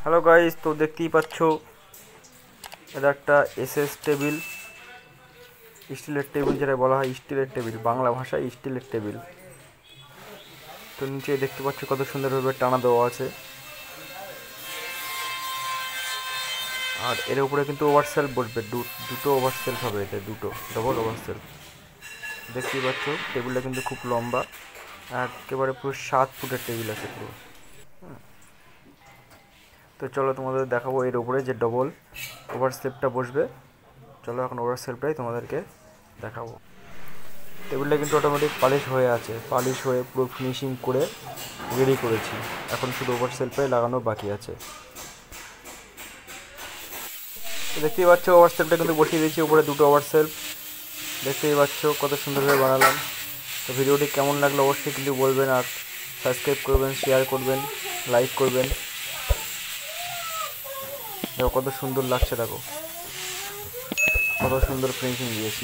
Hello guys, তো দেখতেই পাচ্ছ এটা একটা এসএস টেবিল, স্টিলের টেবিল, যেটা বলা হয় স্টিলের টেবিল, বাংলা ভাষায় স্টিলের টেবিল। তো নিচে দেখতে পাচ্ছ কত সুন্দরভাবে টানা দেওয়া আছে। আর এর উপরে কিন্তু ওভারসেলফ বসবে, দুটো ওভারসেলফ হবে, এটা দুটো ডবল ওভারসেলফ। দেখতেই পাচ্ছ টেবিলটা কিন্তু খুব লম্বা, একেবারে পুরো 7 ফুটের টেবিল আছে পুরো। তো চলো তোমাদের দেখাবো এর উপরে যে ডবল ওভারসেলফটা বসবে। চলো এখন ওভারসেলফটাই তোমাদেরকে দেখাবো। টেবিলটা কিন্তু অটোমেটিক পালিশ হয়ে আছে, পালিশ হয়ে পুরো ফিনিশিং করে রেডি করেছি। এখন শুধু ওভারসেলফটাই লাগানো বাকি আছে। তো দেখতেই পাচ্ছ ওভারসেলফটা কিন্তু বসিয়ে দিয়েছি উপরে, দুটো ওভারসেলফ। দেখতেই পাচ্ছ কত সুন্দরভাবে বানালাম। তো ভিডিওটি কেমন লাগলো অবশ্যই কিন্তু বলবেন, আর সাবস্ক্রাইব করবেন, শেয়ার করবেন, লাইক করবেন। দেখো কত সুন্দর লাগছে, দেখো কত সুন্দর ফিনিশিং দিয়েছি।